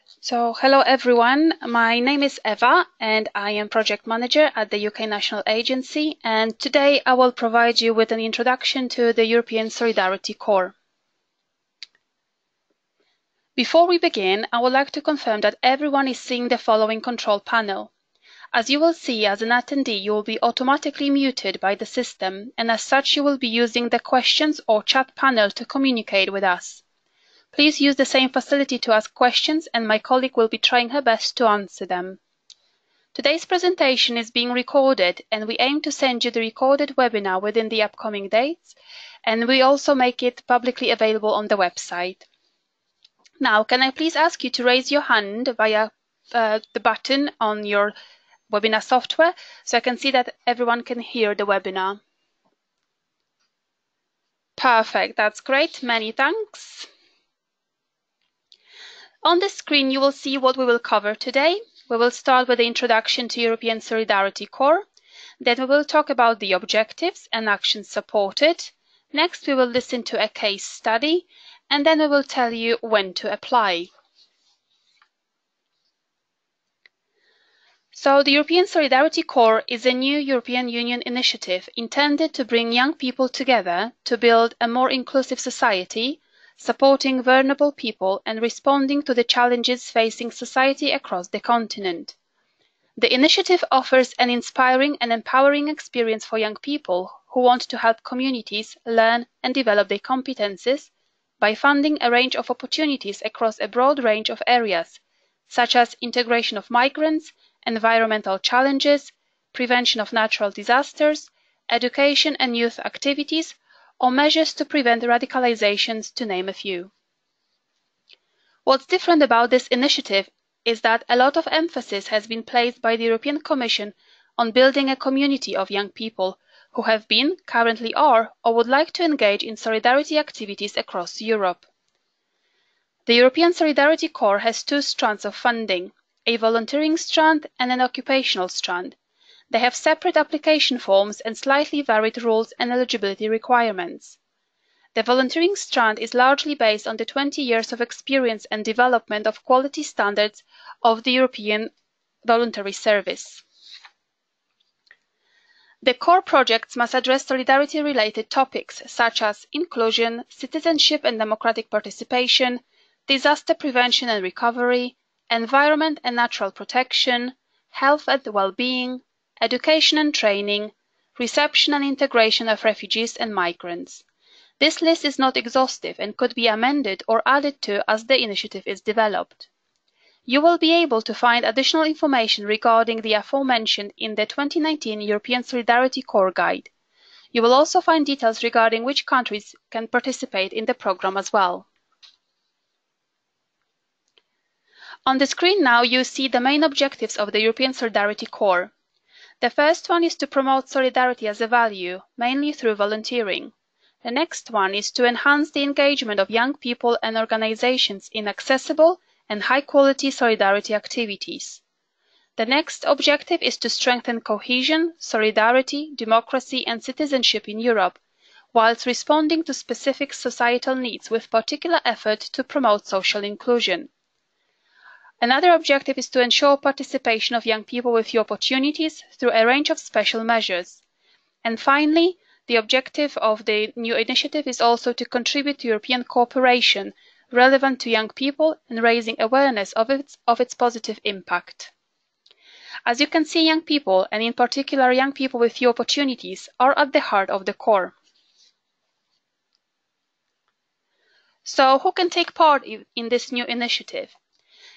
Hello everyone, my name is Eva and I am Project Manager at the UK National Agency, and today I will provide you with an introduction to the European Solidarity Corps. Before we begin, I would like to confirm that everyone is seeing the following control panel. As you will see, as an attendee, you will be automatically muted by the system, and as such you will be using the questions or chat panel to communicate with us. Please use the same facility to ask questions, and my colleague will be trying her best to answer them. Today's presentation is being recorded, and we aim to send you the recorded webinar within the upcoming dates, and we also make it publicly available on the website. Now, can I please ask you to raise your hand via the button on your webinar software, so I can see that everyone can hear the webinar. Perfect, that's great, many thanks. On the screen, you will see what we will cover today. We will start with the introduction to European Solidarity Corps. Then we will talk about the objectives and actions supported. Next, we will listen to a case study, and then we will tell you when to apply. So, the European Solidarity Corps is a new European Union initiative intended to bring young people together to build a more inclusive society, supporting vulnerable people and responding to the challenges facing society across the continent. The initiative offers an inspiring and empowering experience for young people who want to help communities learn and develop their competences by funding a range of opportunities across a broad range of areas, such as integration of migrants, environmental challenges, prevention of natural disasters, education and youth activities, or measures to prevent radicalizations, to name a few. What's different about this initiative is that a lot of emphasis has been placed by the European Commission on building a community of young people who have been, currently are, or would like to engage in solidarity activities across Europe. The European Solidarity Corps has two strands of funding, a volunteering strand and an occupational strand. They have separate application forms and slightly varied rules and eligibility requirements. The volunteering strand is largely based on the 20 years of experience and development of quality standards of the European voluntary service. The core projects must address solidarity-related topics such as inclusion, citizenship and democratic participation, disaster prevention and recovery, environment and natural protection, health and well-being, education and training, reception and integration of refugees and migrants. This list is not exhaustive and could be amended or added to as the initiative is developed. You will be able to find additional information regarding the aforementioned in the 2019 European Solidarity Corps Guide. You will also find details regarding which countries can participate in the programme as well. On the screen now you see the main objectives of the European Solidarity Corps. The first one is to promote solidarity as a value, mainly through volunteering. The next one is to enhance the engagement of young people and organizations in accessible and high-quality solidarity activities. The next objective is to strengthen cohesion, solidarity, democracy and citizenship in Europe, whilst responding to specific societal needs with particular effort to promote social inclusion. Another objective is to ensure participation of young people with few opportunities through a range of special measures. And finally, the objective of the new initiative is also to contribute to European cooperation relevant to young people and raising awareness of its positive impact. As you can see, young people, and in particular young people with few opportunities, are at the heart of the Corps. So, who can take part in this new initiative?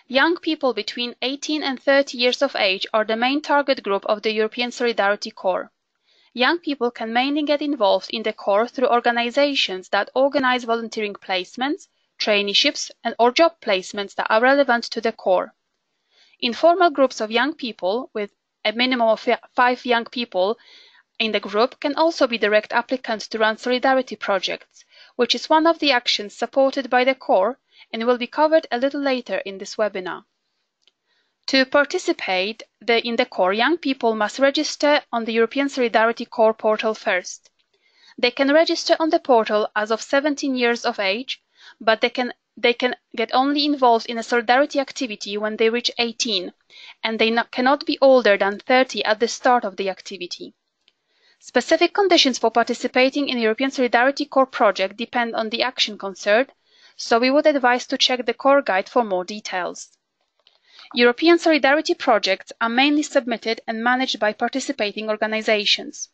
Young people between 18 and 30 years of age are the main target group of the European Solidarity Corps. Young people can mainly get involved in the Corps through organizations that organize volunteering placements, traineeships, or job placements that are relevant to the Corps. Informal groups of young people, with a minimum of 5 young people in the group, can also be direct applicants to run solidarity projects, which is one of the actions supported by the Corps and will be covered a little later in this webinar. To participate in the Corps, young people must register on the European Solidarity Corps portal first. They can register on the portal as of 17 years of age, but they can they can get only involved in a solidarity activity when they reach 18, and they cannot be older than 30 at the start of the activity. Specific conditions for participating in the European Solidarity Corps project depend on the action concerned, so we would advise to check the Corps guide for more details. European Solidarity projects are mainly submitted and managed by participating organizations.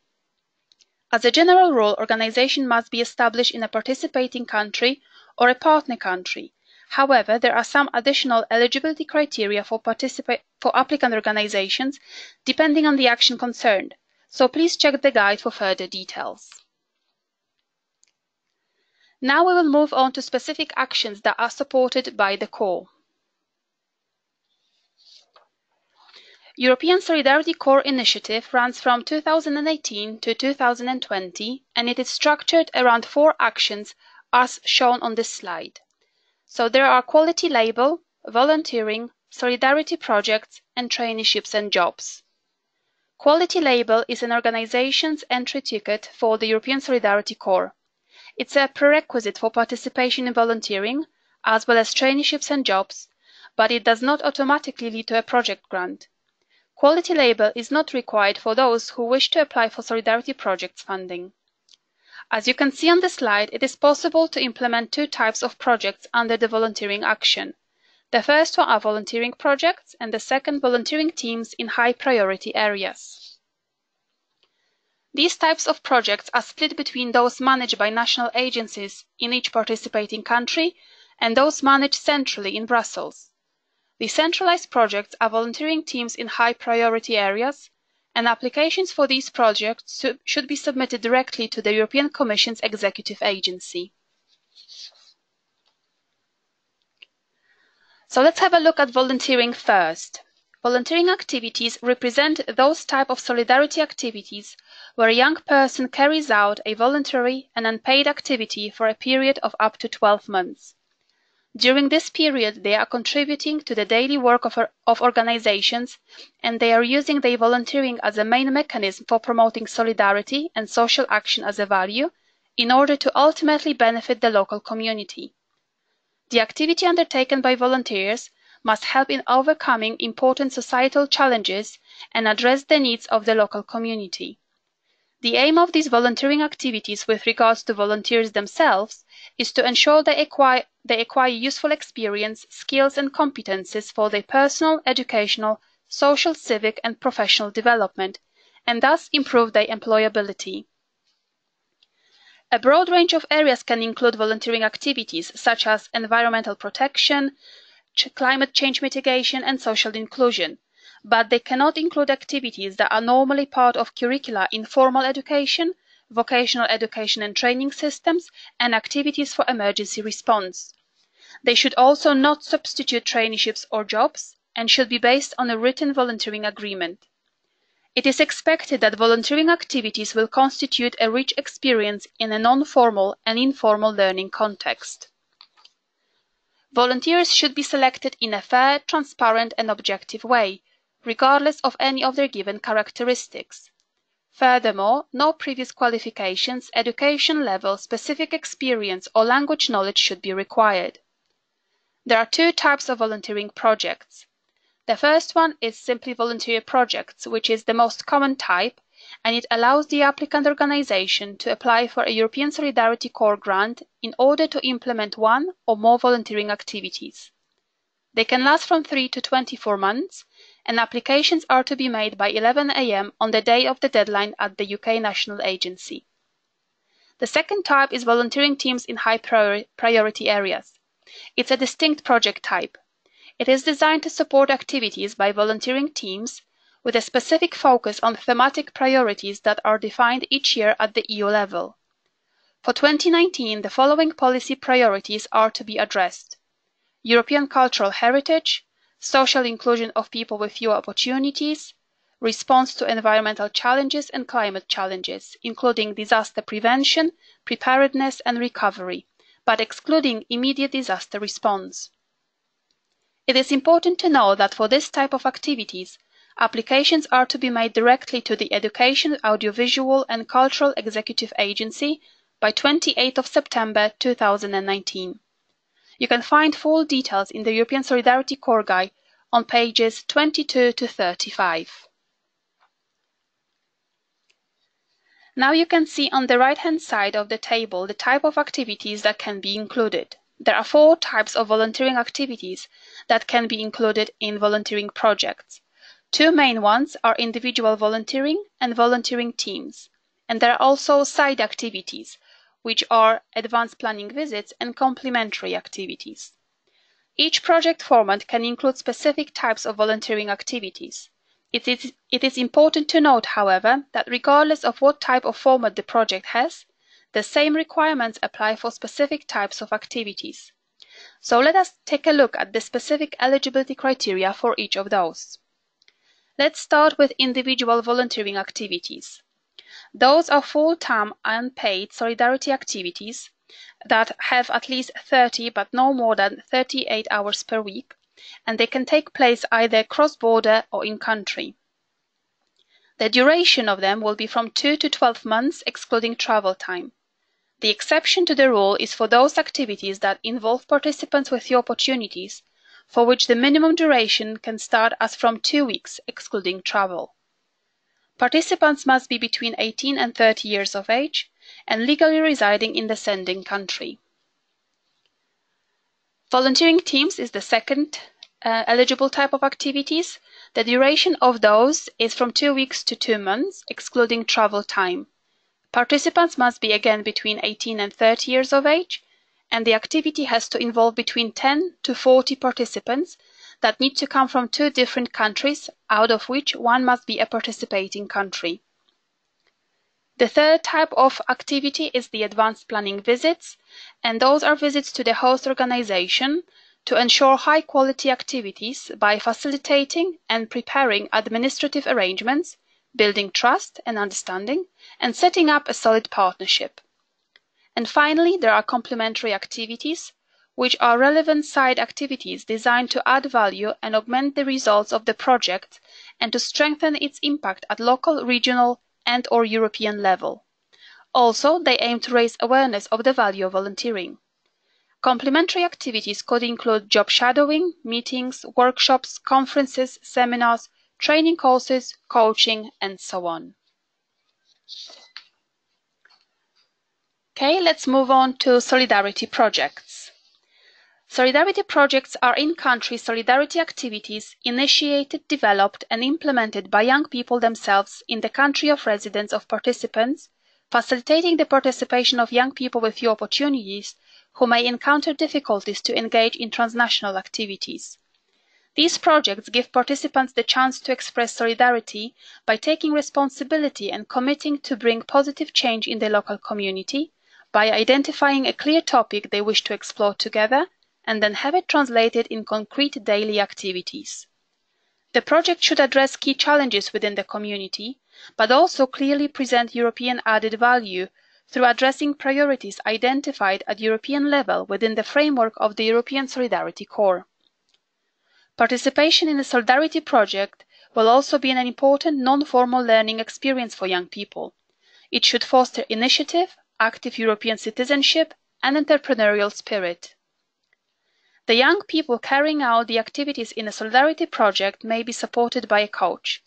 As a general rule, organization must be established in a participating country or a partner country. However, there are some additional eligibility criteria for applicant organizations depending on the action concerned, so please check the guide for further details. Now we will move on to specific actions that are supported by the Corps. European Solidarity Corps initiative runs from 2018 to 2020, and it is structured around 4 actions as shown on this slide. So there are quality label, volunteering, solidarity projects, and traineeships and jobs. Quality label is an organization's entry ticket for the European Solidarity Corps. It's a prerequisite for participation in volunteering, as well as traineeships and jobs, but it does not automatically lead to a project grant. Quality label is not required for those who wish to apply for Solidarity Projects funding. As you can see on the slide, it is possible to implement 2 types of projects under the volunteering action. The first one are volunteering projects, and the second volunteering teams in high priority areas. These types of projects are split between those managed by national agencies in each participating country and those managed centrally in Brussels. The centralized projects are volunteering teams in high priority areas, and applications for these projects should be submitted directly to the European Commission's executive agency. So let's have a look at volunteering first. Volunteering activities represent those type of solidarity activities where a young person carries out a voluntary and unpaid activity for a period of up to 12 months. During this period, they are contributing to the daily work of organizations, and they are using their volunteering as a main mechanism for promoting solidarity and social action as a value in order to ultimately benefit the local community. The activity undertaken by volunteers must help in overcoming important societal challenges and address the needs of the local community. The aim of these volunteering activities with regards to volunteers themselves is to ensure they acquire useful experience, skills and competences for their personal, educational, social, civic and professional development, and thus improve their employability. A broad range of areas can include volunteering activities such as environmental protection, climate change mitigation and social inclusion, but they cannot include activities that are normally part of curricula in formal education, vocational education and training systems, and activities for emergency response. They should also not substitute traineeships or jobs and should be based on a written volunteering agreement. It is expected that volunteering activities will constitute a rich experience in a non-formal and informal learning context. Volunteers should be selected in a fair, transparent and objective way, regardless of any of their given characteristics. Furthermore, no previous qualifications, education level, specific experience or language knowledge should be required. There are 2 types of volunteering projects. The first one is simply volunteer projects, which is the most common type, and it allows the applicant organization to apply for a European Solidarity Corps grant in order to implement 1 or more volunteering activities. They can last from 3 to 24 months, and applications are to be made by 11 AM on the day of the deadline at the UK National Agency. The second type is volunteering teams in high priority areas. It's a distinct project type. It is designed to support activities by volunteering teams with a specific focus on thematic priorities that are defined each year at the EU level. For 2019, the following policy priorities are to be addressed: European cultural heritage, social inclusion of people with fewer opportunities, response to environmental challenges and climate challenges, including disaster prevention, preparedness and recovery, but excluding immediate disaster response. It is important to know that for this type of activities, applications are to be made directly to the Education, Audiovisual and Cultural Executive Agency by 28th of September 2019. You can find full details in the European Solidarity Core Guide on pages 22 to 35. Now you can see on the right-hand side of the table the type of activities that can be included. There are 4 types of volunteering activities that can be included in volunteering projects. 2 main ones are individual volunteering and volunteering teams. And there are also side activities, which are advanced planning visits and complementary activities. Each project format can include specific types of volunteering activities. It is important to note, however, that regardless of what type of format the project has, the same requirements apply for specific types of activities. So let us take a look at the specific eligibility criteria for each of those. Let's start with individual volunteering activities. Those are full-time unpaid solidarity activities that have at least 30 but no more than 38 hours per week, and they can take place either cross-border or in-country. The duration of them will be from 2 to 12 months, excluding travel time. The exception to the rule is for those activities that involve participants with the opportunities, for which the minimum duration can start as from 2 weeks, excluding travel. Participants must be between 18 and 30 years of age and legally residing in the sending country. Volunteering teams is the second eligible type of activities. The duration of those is from 2 weeks to 2 months, excluding travel time. Participants must be again between 18 and 30 years of age, and the activity has to involve between 10 to 40 participants that need to come from 2 different countries, out of which one must be a participating country. The third type of activity is the advanced planning visits, and those are visits to the host organization to ensure high-quality activities by facilitating and preparing administrative arrangements, building trust and understanding, and setting up a solid partnership. And finally, there are complementary activities, which are relevant side activities designed to add value and augment the results of the project and to strengthen its impact at local, regional, and/or European level. Also, they aim to raise awareness of the value of volunteering. Complementary activities could include job shadowing, meetings, workshops, conferences, seminars, training courses, coaching, and so on. Okay, let's move on to solidarity projects. Solidarity projects are in-country solidarity activities initiated, developed, and implemented by young people themselves in the country of residence of participants, facilitating the participation of young people with few opportunities who may encounter difficulties to engage in transnational activities. These projects give participants the chance to express solidarity by taking responsibility and committing to bring positive change in their local community, by identifying a clear topic they wish to explore together, and then have it translated in concrete daily activities. The project should address key challenges within the community, but also clearly present European added value through addressing priorities identified at European level within the framework of the European Solidarity Corps. Participation in a solidarity project will also be an important non-formal learning experience for young people. It should foster initiative, active European citizenship, and entrepreneurial spirit. The young people carrying out the activities in a solidarity project may be supported by a coach.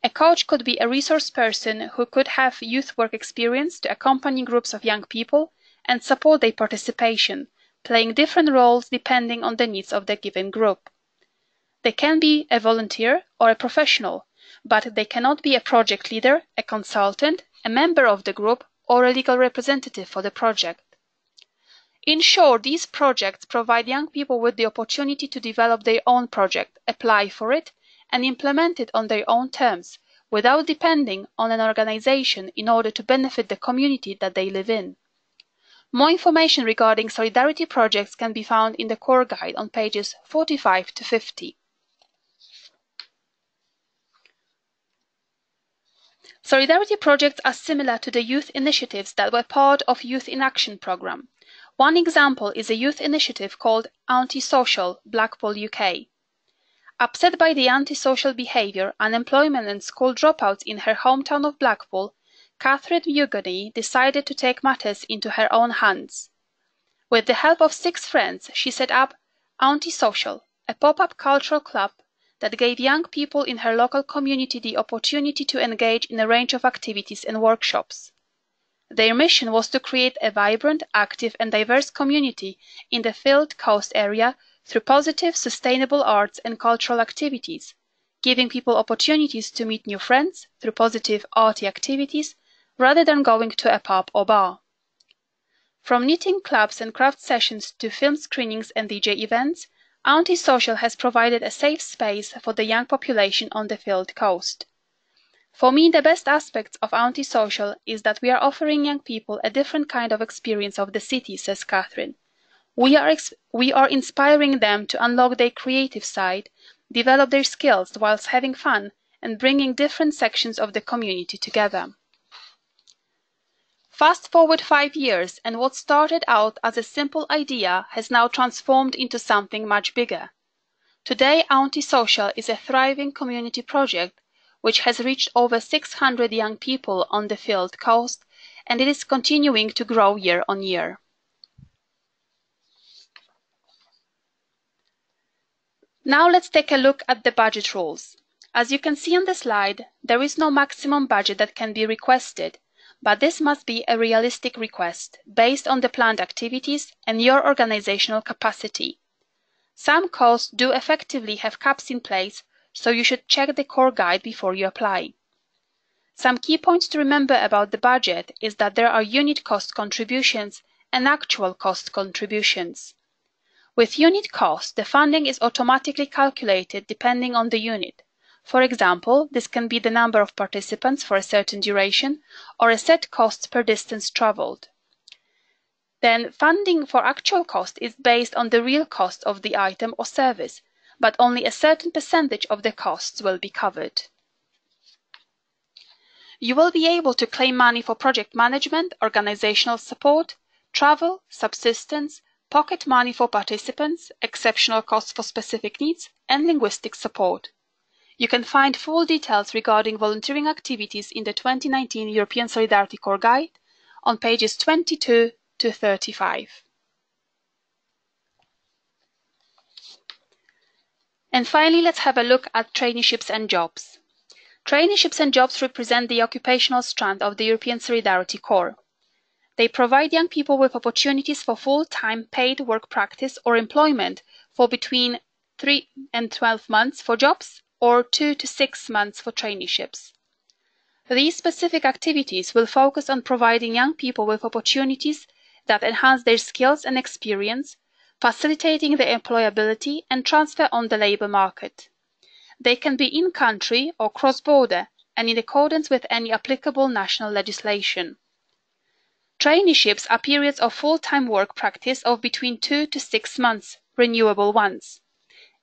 A coach could be a resource person who could have youth work experience to accompany groups of young people and support their participation, playing different roles depending on the needs of the given group. They can be a volunteer or a professional, but they cannot be a project leader, a consultant, a member of the group, or a legal representative for the project. In short, these projects provide young people with the opportunity to develop their own project, apply for it, and implement it on their own terms, without depending on an organization in order to benefit the community that they live in. More information regarding solidarity projects can be found in the Core Guide on pages 45 to 50. Solidarity projects are similar to the youth initiatives that were part of Youth in Action programme. One example is a youth initiative called Antisocial Blackpool UK. Upset by the antisocial behaviour, unemployment and school dropouts in her hometown of Blackpool, Catherine Mugony decided to take matters into her own hands. With the help of 6 friends, she set up Antisocial, a pop-up cultural club that gave young people in her local community the opportunity to engage in a range of activities and workshops. Their mission was to create a vibrant, active and diverse community in the Field Coast area through positive, sustainable arts and cultural activities, giving people opportunities to meet new friends through positive, arty activities rather than going to a pub or bar. From knitting clubs and craft sessions to film screenings and DJ events, Antisocial has provided a safe space for the young population on the Field Coast. For me, the best aspects of Antisocial is that we are offering young people a different kind of experience of the city, says Catherine. We are inspiring them to unlock their creative side, develop their skills whilst having fun, and bringing different sections of the community together. Fast forward 5 years, and what started out as a simple idea has now transformed into something much bigger. Today, Antisocial is a thriving community project which has reached over 600 young people on the Field Coast, and it is continuing to grow year on year. Now let's take a look at the budget rules. As you can see on the slide, there is no maximum budget that can be requested, but this must be a realistic request based on the planned activities and your organizational capacity. Some costs do effectively have caps in place, so you should check the core guide before you apply. Some key points to remember about the budget is that there are unit cost contributions and actual cost contributions. With unit cost, the funding is automatically calculated depending on the unit. For example, this can be the number of participants for a certain duration or a set cost per distance traveled. Then, funding for actual cost is based on the real cost of the item or service, but only a certain percentage of the costs will be covered. You will be able to claim money for project management, organizational support, travel, subsistence, pocket money for participants, exceptional costs for specific needs, and linguistic support. You can find full details regarding volunteering activities in the 2019 European Solidarity Corps Guide on pages 22 to 35. And finally, let's have a look at traineeships and jobs. Traineeships and jobs represent the occupational strand of the European Solidarity Corps. They provide young people with opportunities for full-time paid work practice or employment for between 3 and 12 months for jobs or 2 to 6 months for traineeships. These specific activities will focus on providing young people with opportunities that enhance their skills and experience, facilitating their employability and transfer on the labour market. They can be in-country or cross-border and in accordance with any applicable national legislation. Traineeships are periods of full-time work practice of between 2 to 6 months, renewable once.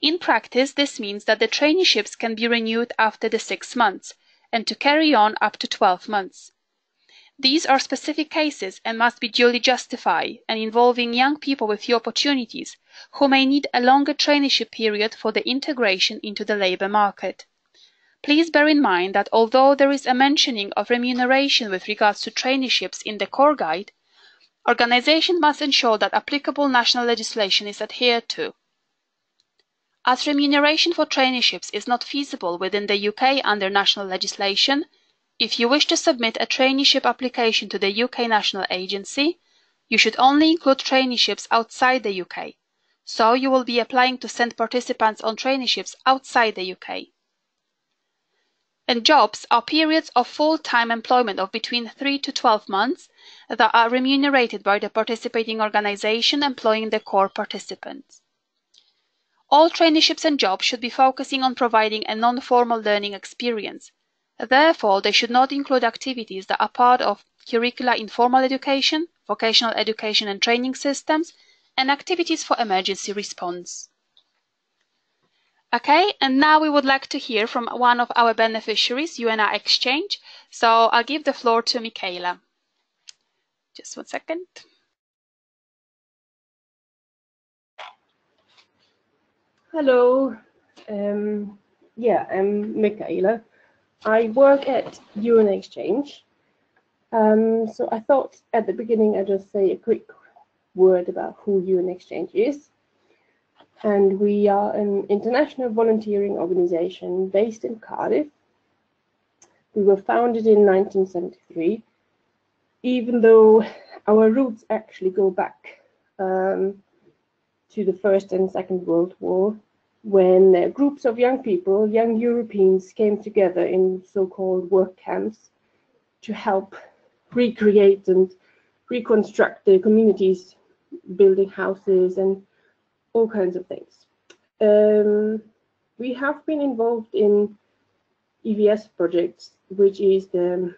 In practice, this means that the traineeships can be renewed after the 6 months and to carry on up to 12 months. These are specific cases and must be duly justified and involving young people with few opportunities who may need a longer traineeship period for the integration into the labour market. Please bear in mind that although there is a mentioning of remuneration with regards to traineeships in the core guide, organisations must ensure that applicable national legislation is adhered to. As remuneration for traineeships is not feasible within the UK under national legislation, if you wish to submit a traineeship application to the UK National Agency, you should only include traineeships outside the UK, so you will be applying to send participants on traineeships outside the UK. And jobs are periods of full-time employment of between 3 to 12 months that are remunerated by the participating organisation employing the core participants. All traineeships and jobs should be focusing on providing a non-formal learning experience. Therefore, they should not include activities that are part of curricula in formal education, vocational education and training systems, and activities for emergency response. Okay, and now we would like to hear from one of our beneficiaries, yw'r Exchange. So I'll give the floor to Michaela. Just 1 second. Hello, I'm Michaela. I work at yw'r Exchange. So I thought at the beginning I'd just say a quick word about who UN Exchange is. And we are an international volunteering organization based in Cardiff. We were founded in 1973, even though our roots actually go back to the First and Second World War, when groups of young people, young Europeans, came together in so-called work camps to help recreate and reconstruct the communities, building houses and all kinds of things. We have been involved in EVS projects, which is the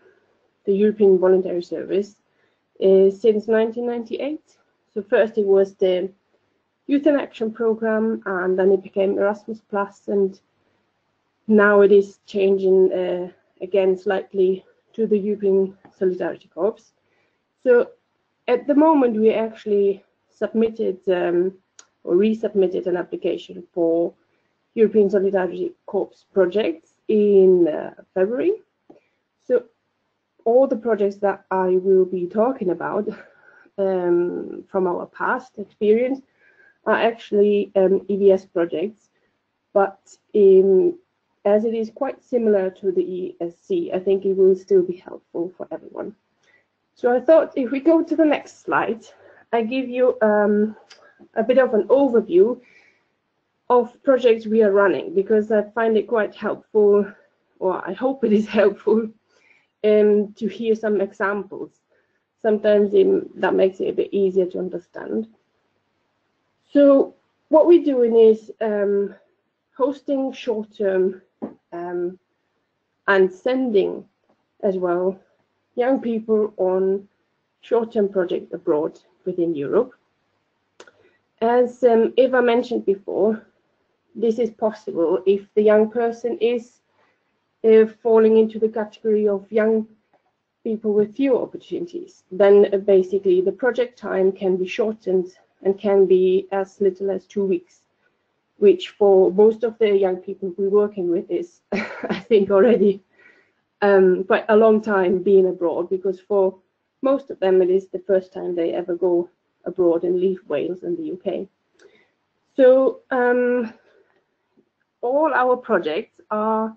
European Voluntary Service, since 1998. So first it was the Youth in Action program, and then it became Erasmus Plus, and now it is changing again slightly to the European Solidarity Corps. So at the moment we actually submitted or resubmitted an application for European Solidarity Corps projects in February. So all the projects that I will be talking about from our past experience are actually EVS projects, but as it is quite similar to the ESC, I think it will still be helpful for everyone. So I thought if we go to the next slide, I give you a bit of an overview of projects we are running, because I find it quite helpful, or I hope it is helpful, to hear some examples. Sometimes that makes it a bit easier to understand. So what we're doing is hosting short-term and sending as well young people on short-term projects abroad within Europe. As Eva mentioned before, this is possible if the young person is falling into the category of young people with few opportunities. Then basically the project time can be shortened and can be as little as 2 weeks, which for most of the young people we're working with is, I think, already quite a long time being abroad, because for most of them it is the first time they ever go abroad and leave Wales and the UK. So all our projects are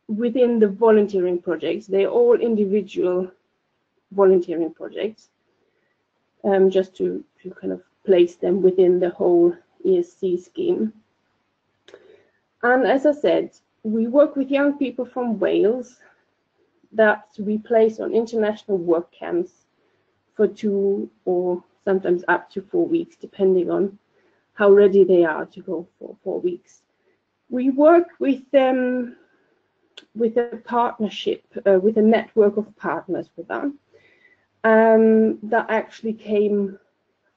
within the volunteering projects. They're all individual volunteering projects, just to kind of place them within the whole ESC scheme. And as I said, we work with young people from Wales that we place on international work camps for 2 or sometimes up to 4 weeks, depending on how ready they are to go for 4 weeks. We work with them with a partnership, with a network of partners with them that actually came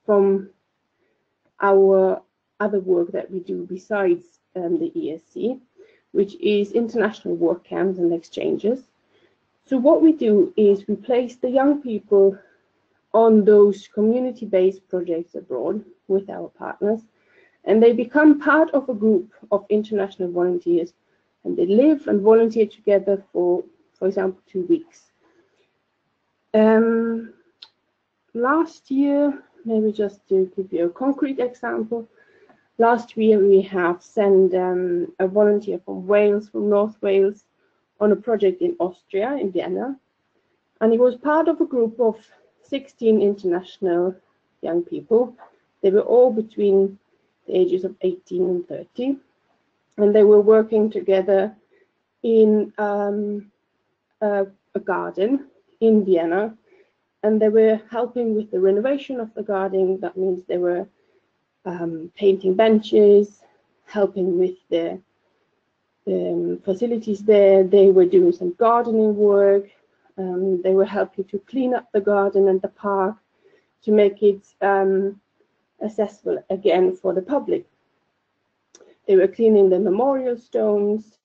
from our other work that we do besides the ESC, which is international work camps and exchanges. So what we do is we place the young people on those community-based projects abroad with our partners, and they become part of a group of international volunteers, and they live and volunteer together for example, 2 weeks. Last year, maybe just to give you a concrete example, last year we have sent a volunteer from Wales, from North Wales, on a project in Austria, in Vienna, and he was part of a group of 16 international young people. They were all between the ages of 18 and 30, and they were working together in a garden in Vienna, and they were helping with the renovation of the garden. That means they were painting benches, helping with the facilities there. They were doing some gardening work. They were helping to clean up the garden and the park to make it accessible again for the public. They were cleaning the memorial stones.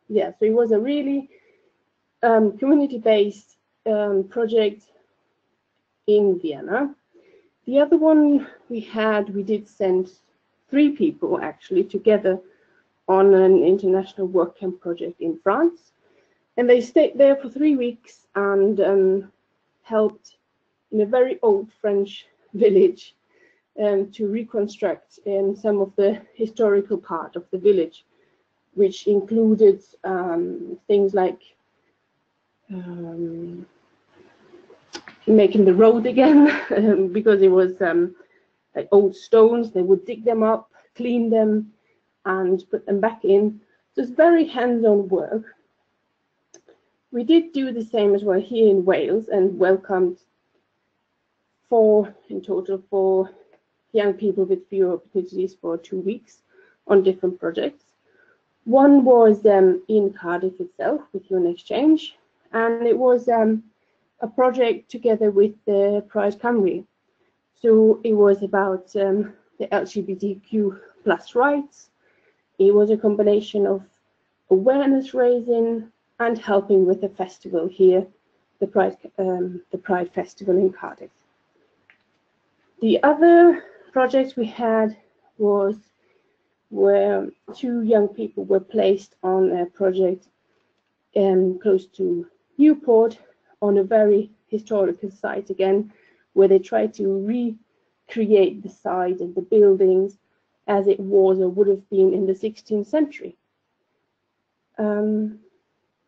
Yeah, so it was a really community-based project in Vienna. The other one we did send 3 people actually together on an international work camp project in France, and they stayed there for 3 weeks and helped in a very old French village to reconstruct some of the historical part of the village, which included things like making the road again, because it was like old stones. They would dig them up, clean them, and put them back in. So it's very hands-on work. We did do the same as well here in Wales and welcomed in total four young people with fewer opportunities for 2 weeks on different projects. One was in Cardiff itself with Youth Exchange, and it was a project together with the Pride Cymru. So it was about the LGBTQ plus rights. It was a combination of awareness raising and helping with the festival here, the Pride Festival in Cardiff. The other project we had was where 2 young people were placed on a project close to Newport on a very historical site again, where they tried to recreate the site and the buildings as it was or would have been in the 16th century.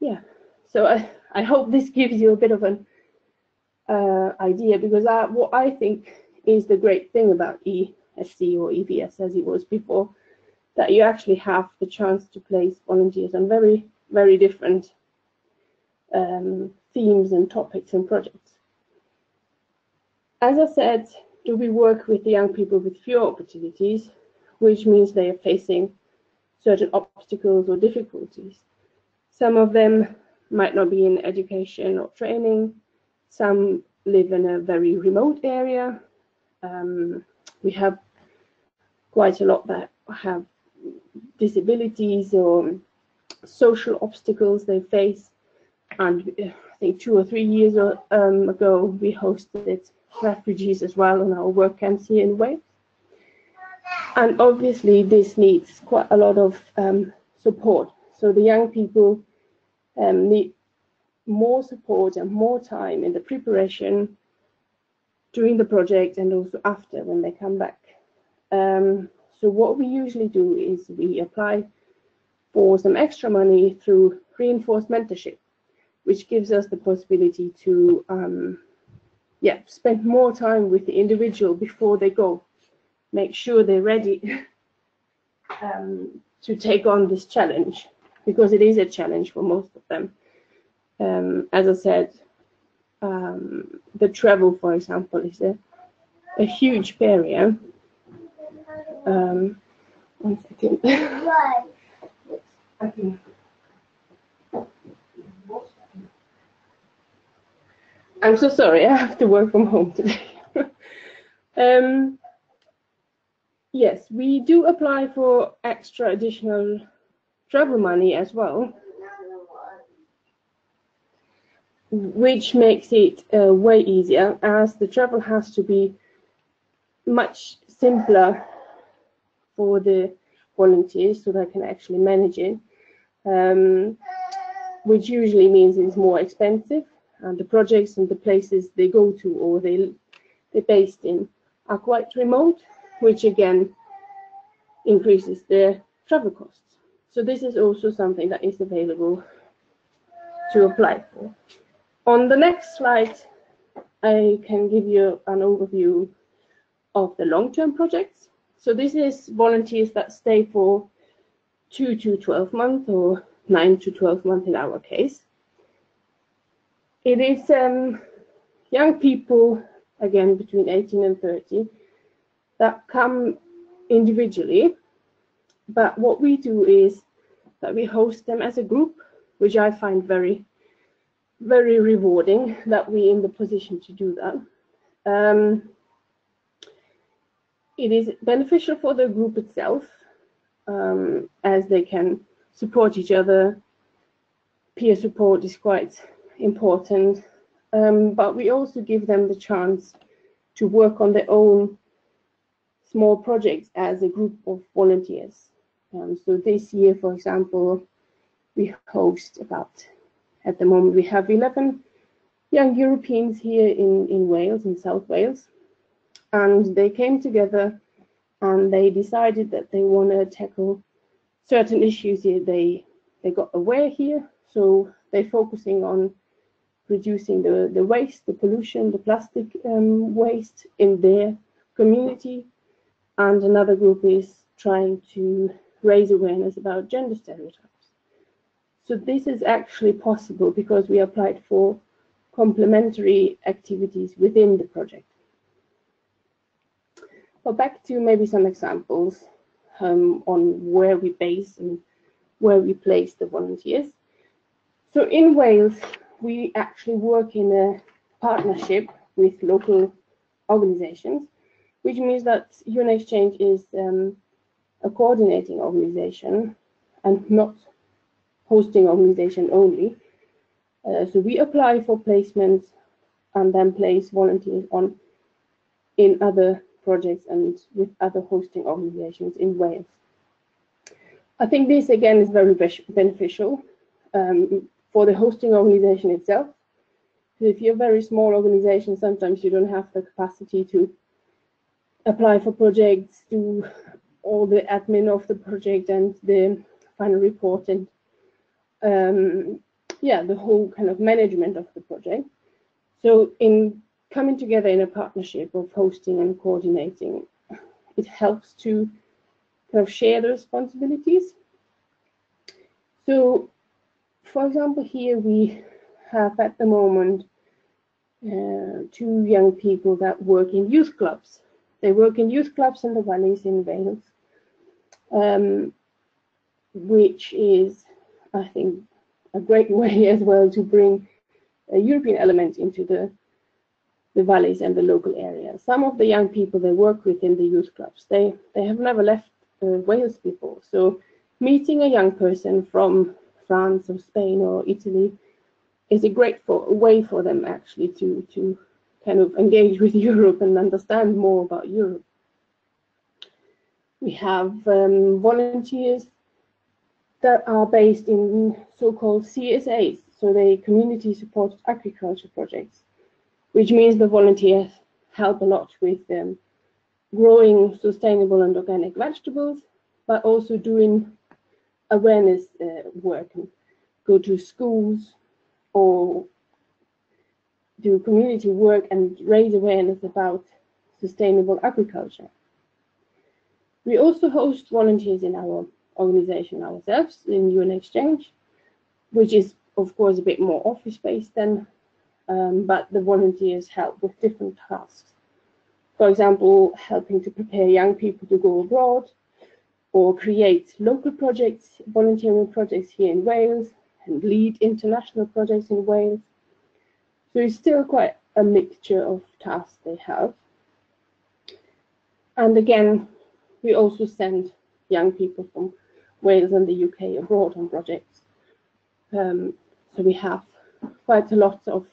Yeah, so I hope this gives you a bit of an idea, because what I think is the great thing about ESC or EVS as it was before, that you actually have the chance to place volunteers on very, very different themes and topics and projects. As I said, do we work with the young people with fewer opportunities, which means they are facing certain obstacles or difficulties. Some of them might not be in education or training. Some live in a very remote area. We have quite a lot that have disabilities or social obstacles they face. And I think 2 or 3 years ago, we hosted refugees as well on our work camps here in Wales. And obviously, this needs quite a lot of support. So the young people need more support and more time in the preparation during the project and also after when they come back. So what we usually do is we apply for some extra money through reinforced mentorship, which gives us the possibility to spend more time with the individual before they go, make sure they're ready to take on this challenge, because it is a challenge for most of them. As I said, the travel, for example, is a huge barrier. 1 second. I'm so sorry, I have to work from home today. Yes, we do apply for extra additional travel money as well, which makes it way easier, as the travel has to be much simpler for the volunteers so they can actually manage it, which usually means it's more expensive, and the projects and the places they go to or they're based in are quite remote, which again increases their travel costs. So this is also something that is available to apply for. On the next slide, I can give you an overview of the long-term projects. So this is volunteers that stay for 2 to 12 months or 9 to 12 months in our case. It is young people, again, between 18 and 30, that come individually. But what we do is that we host them as a group, which I find very, very rewarding that we're in the position to do that. It is beneficial for the group itself, as they can support each other. Peer support is quite important, but we also give them the chance to work on their own small projects as a group of volunteers. So this year, for example, we host at the moment, we have 11 young Europeans here in Wales, in South Wales. And they came together and they decided that they want to tackle certain issues here. They got aware here, so they're focusing on reducing the waste, the pollution, the plastic waste in their community. And another group is trying to raise awareness about gender stereotypes. So this is actually possible because we applied for complementary activities within the project. But back to maybe some examples on where we base and where we place the volunteers. So in Wales, we actually work in a partnership with local organizations, which means that UN Exchange is a coordinating organization and not hosting organization only. So we apply for placements and then place volunteers on in other projects and with other hosting organizations in Wales. I think this again is very beneficial for the hosting organization itself. So if you're a very small organization, sometimes you don't have the capacity to apply for projects, do all the admin of the project and the final report and yeah, the whole kind of management of the project. So in coming together in a partnership of hosting and coordinating, it helps to kind of share the responsibilities. So, for example, here we have at the moment 2 young people that work in youth clubs. They work in youth clubs in the valleys in Wales, which is, I think, a great way as well to bring a European element into the valleys and the local areas. Some of the young people they work with in the youth clubs, they have never left Wales before. So meeting a young person from France or Spain or Italy is a great way for them actually to kind of engage with Europe and understand more about Europe. We have volunteers that are based in so-called CSAs, so they community supported agriculture projects, which means the volunteers help a lot with growing sustainable and organic vegetables, but also doing awareness work and go to schools or do community work and raise awareness about sustainable agriculture. We also host volunteers in our organization ourselves in UN Exchange, which is of course a bit more office-based then, but the volunteers help with different tasks. For example, helping to prepare young people to go abroad or create local projects, volunteering projects here in Wales and lead international projects in Wales. So it's still quite a mixture of tasks they have. And again, we also send young people from Wales and the UK abroad on projects. So we have quite a lot of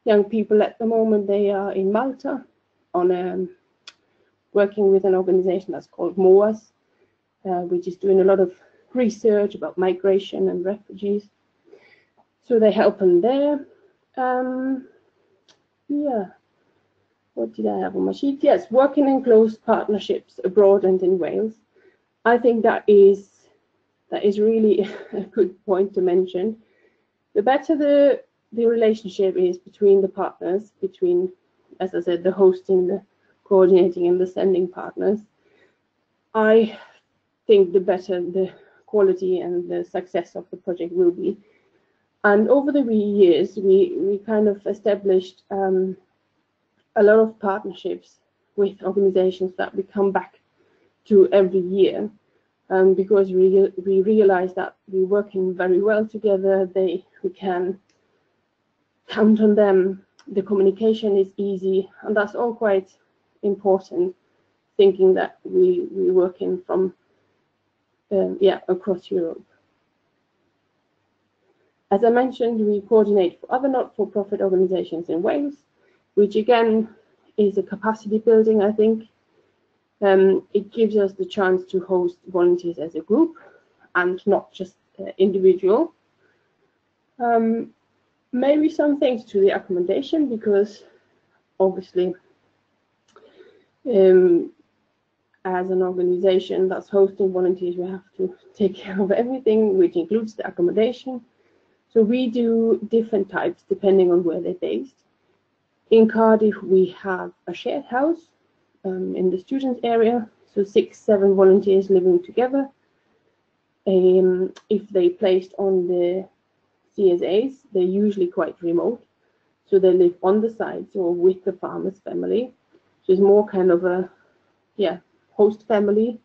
young people at the moment. They are in Malta on working with an organization that's called MOAS, which is doing a lot of research about migration and refugees. So they help them there. Yeah, what did I have on my sheet? Yes, working in close partnerships abroad and in Wales. I think that is really a good point to mention. The better the relationship is between the partners, between, as I said, the hosting, the coordinating and the sending partners, I think the better the quality and the success of the project will be. And over the years, we kind of established a lot of partnerships with organizations that we come back to every year, because we realize that we're working very well together. We can count on them. The communication is easy, and that's all quite important, thinking that we're working from across Europe. As I mentioned, we coordinate for other not-for-profit organizations in Wales, which again is a capacity building, I think. It gives us the chance to host volunteers as a group and not just individual. Maybe some thanks to the accommodation, because obviously As an organization that's hosting volunteers, we have to take care of everything, which includes the accommodation. So we do different types depending on where they're based. In Cardiff, we have a shared house in the student area, so 6-7 volunteers living together. If they're placed on the CSAs, they're usually quite remote, so they live on the sides or with the farmer's family. So it's more kind of a, host family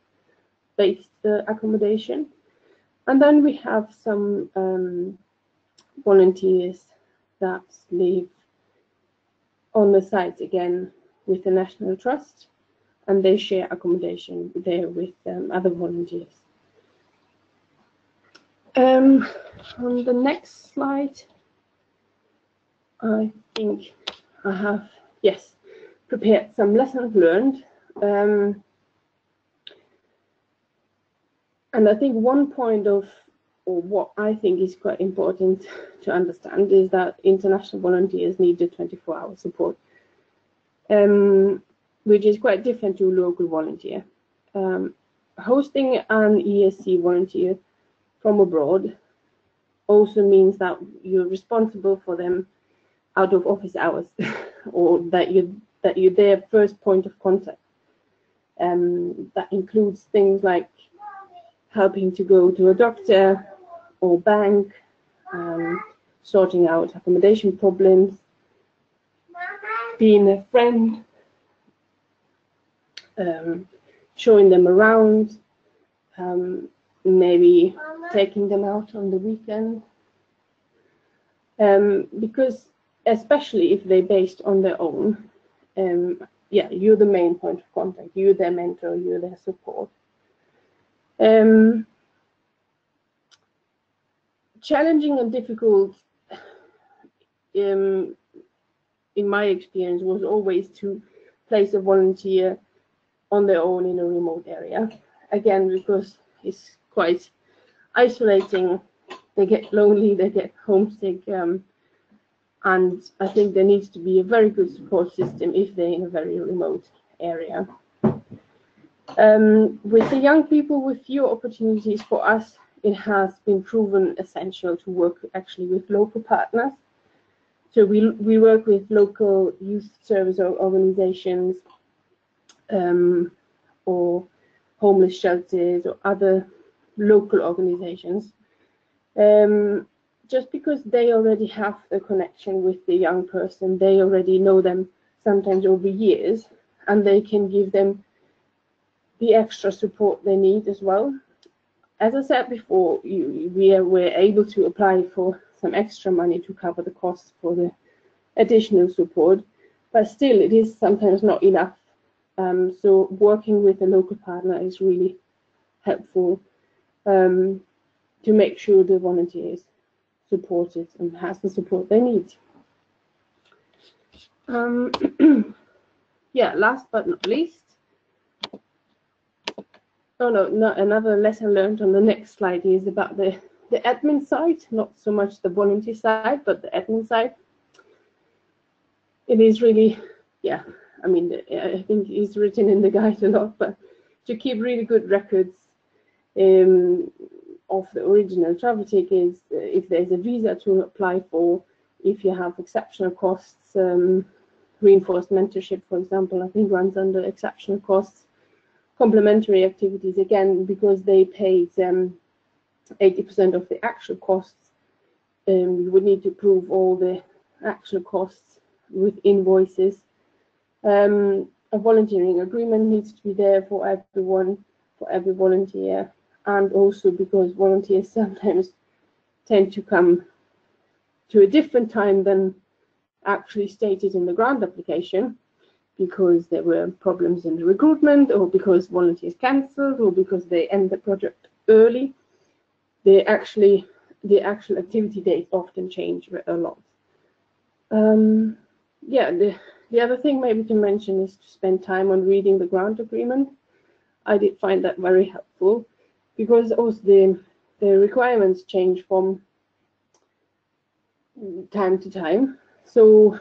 based accommodation. And then we have some volunteers that live on the sites again with the National Trust, and they share accommodation there with other volunteers. On the next slide, I think I have, prepared some lessons learned. And I think one point of, or what I think is quite important to understand, is that international volunteers need a 24-hour support, which is quite different to local volunteer. Hosting an ESC volunteer from abroad also means that you're responsible for them out of office hours, or that you're their first point of contact. That includes things like helping to go to a doctor or bank, sorting out accommodation problems, being a friend, showing them around, maybe taking them out on the weekend. Because especially if they're based on their own, you're the main point of contact, you're their mentor, you're their support. Challenging and difficult, in my experience, was always to place a volunteer on their own in a remote area. Again, because it's quite isolating, they get lonely, they get homesick, and I think there needs to be a very good support system if they're in a very remote area. With the young people with fewer opportunities, for us, it has been proven essential to work actually with local partners. So we work with local youth service organizations, or homeless shelters, or other local organizations, just because they already have the connection with the young person. They already know them sometimes over years, and they can give them the extra support they need as well. As I said before, we were able to apply for some extra money to cover the costs for the additional support, but still it is sometimes not enough. So working with a local partner is really helpful to make sure the volunteer is supported and has the support they need. Last but not least, another lesson learned on the next slide is about the admin side, not so much the volunteer side, but the admin side. It is really, I think it's written in the guide a lot, but to keep really good records of the original travel tickets, if there's a visa to apply for, if you have exceptional costs, reinforced mentorship, for example, I think runs under exceptional costs. Complementary activities, again, because they paid 80% of the actual costs, you would need to prove all the actual costs with invoices. A volunteering agreement needs to be there for everyone, for every volunteer, and also because volunteers sometimes tend to come to a different time than actually stated in the grant application, because there were problems in the recruitment, or because volunteers cancelled, or because they end the project early. The actual activity dates often change a lot. The other thing maybe to mention is to spend time on reading the grant agreement. I did find that very helpful, because also the requirements change from time to time. So,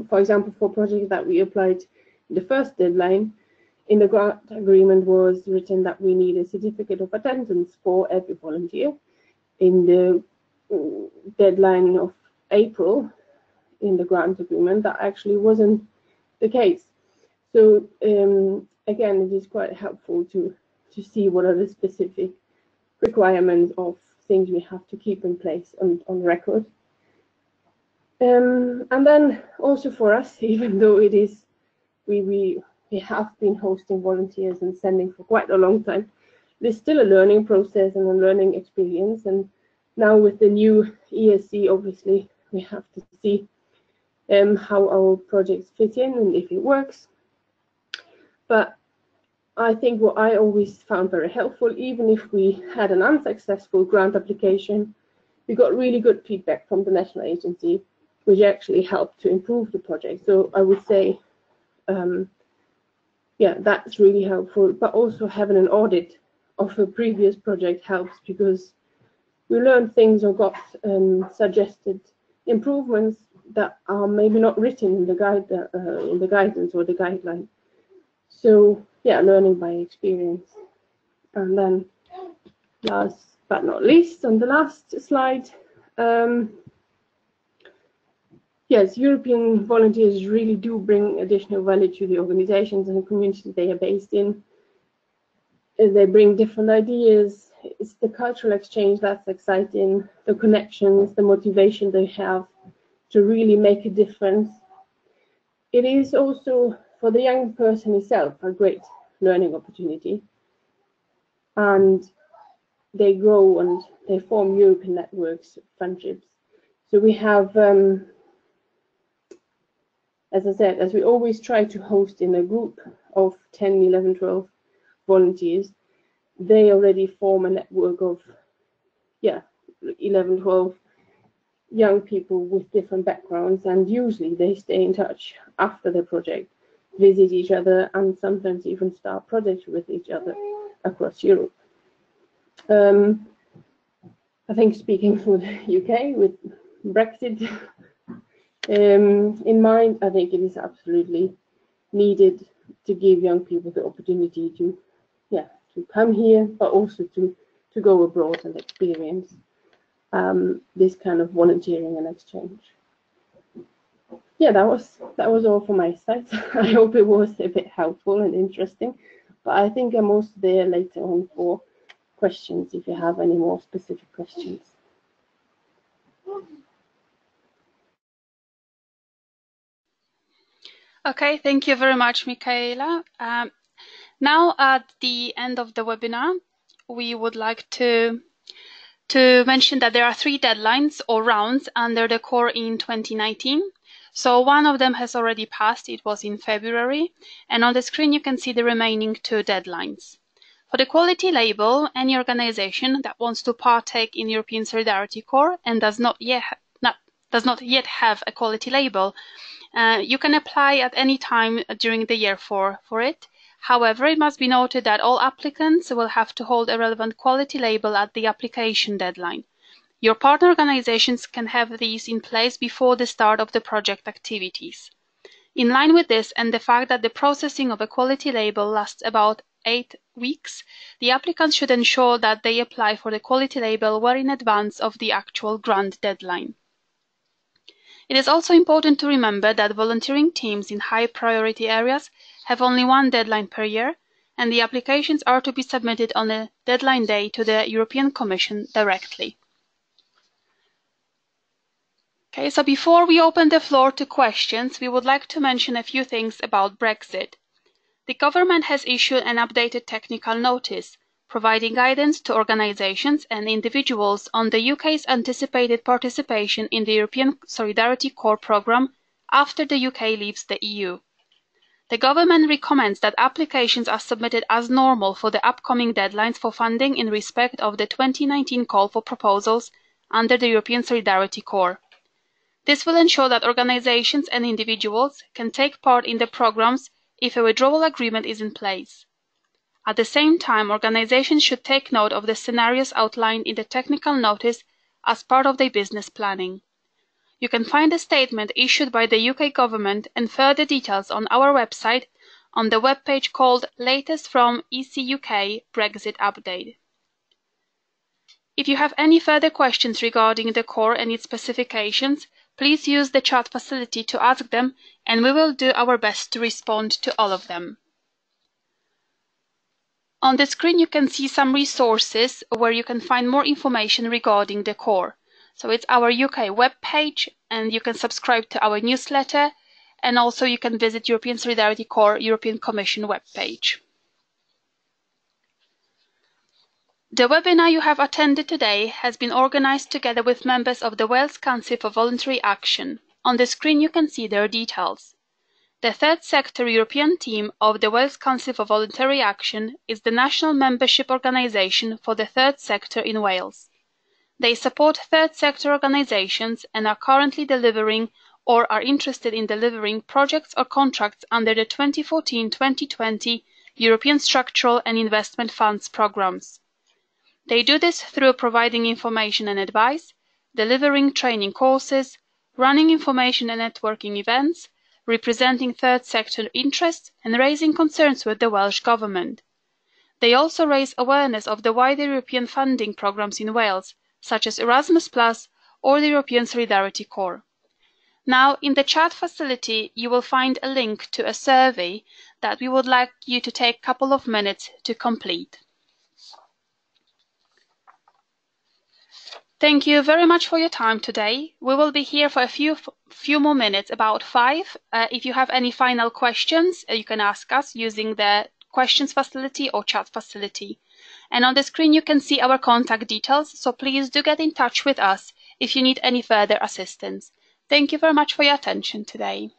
for example, for projects that we applied in the first deadline, in the grant agreement was written that we need a certificate of attendance for every volunteer. In the deadline of April in the grant agreement, that actually wasn't the case. So again, it is quite helpful to see what are the specific requirements of things we have to keep in place on record. And then also for us, even though it is, we have been hosting volunteers and sending for quite a long time, there's still a learning process and a learning experience. And now with the new ESC, obviously, we have to see how our projects fit in and if it works. But I think what I always found very helpful, even if we had an unsuccessful grant application, we got really good feedback from the national agency, which actually helped to improve the project. So I would say, yeah, that's really helpful. But also having an audit of a previous project helps, because we learned things or got suggested improvements that are maybe not written in the guidance or the guideline. So yeah, learning by experience. And then last but not least, on the last slide, yes, European volunteers really do bring additional value to the organizations and the communities they are based in. They bring different ideas. It's the cultural exchange that's exciting, the connections, the motivation they have to really make a difference. It is also, for the young person itself, a great learning opportunity. And they grow and they form European networks, friendships. So we have, as I said, as we always try to host in a group of 10, 11, 12 volunteers, they already form a network of, yeah, 11, 12 young people with different backgrounds, and usually they stay in touch after the project, visit each other, and sometimes even start projects with each other across Europe. I think speaking for the UK, with Brexit in mind, I think it is absolutely needed to give young people the opportunity to, yeah, to come here, but also to go abroad and experience this kind of volunteering and exchange. Yeah, that was all for my side. I hope it was a bit helpful and interesting, but I think I'm also there later on for questions if you have any more specific questions. Okay, thank you very much, Michaela. Now at the end of the webinar, we would like to mention that there are 3 deadlines or rounds under the core in 2019. So one of them has already passed, it was in February, and on the screen you can see the remaining 2 deadlines. For the quality label, any organization that wants to partake in European Solidarity Corps and does not yet have a quality label, you can apply at any time during the year for it. However, it must be noted that all applicants will have to hold a relevant quality label at the application deadline. Your partner organizations can have these in place before the start of the project activities. In line with this and the fact that the processing of a quality label lasts about 8 weeks, the applicants should ensure that they apply for the quality label well in advance of the actual grant deadline. It is also important to remember that volunteering teams in high priority areas have only 1 deadline per year, and the applications are to be submitted on a deadline day to the European Commission directly. Okay, so before we open the floor to questions, we would like to mention a few things about Brexit. The government has issued an updated technical notice, providing guidance to organizations and individuals on the UK's anticipated participation in the European Solidarity Corps programme after the UK leaves the EU. The government recommends that applications are submitted as normal for the upcoming deadlines for funding in respect of the 2019 call for proposals under the European Solidarity Corps. This will ensure that organizations and individuals can take part in the programs if a withdrawal agreement is in place. At the same time, organizations should take note of the scenarios outlined in the technical notice as part of their business planning. You can find a statement issued by the UK government and further details on our website on the webpage called Latest from EC UK Brexit Update. If you have any further questions regarding the core and its specifications, please use the chat facility to ask them, and we will do our best to respond to all of them. On the screen you can see some resources where you can find more information regarding the core. So it's our UK webpage, and you can subscribe to our newsletter, and also you can visit European Solidarity Corps European Commission webpage. The webinar you have attended today has been organised together with members of the Wales Council for Voluntary Action. On the screen you can see their details. The Third Sector European team of the Wales Council for Voluntary Action is the national membership organisation for the third sector in Wales. They support third sector organisations and are currently delivering or are interested in delivering projects or contracts under the 2014-2020 European Structural and Investment Funds programmes. They do this through providing information and advice, delivering training courses, running information and networking events, representing third sector interests, and raising concerns with the Welsh Government. They also raise awareness of the wider European funding programmes in Wales, such as Erasmus Plus or the European Solidarity Corps. Now, in the chat facility, you will find a link to a survey that we would like you to take a couple of minutes to complete. Thank you very much for your time today. We will be here for a few more minutes, about 5. If you have any final questions, you can ask us using the questions facility or chat facility. And on the screen you can see our contact details, so please do get in touch with us if you need any further assistance. Thank you very much for your attention today.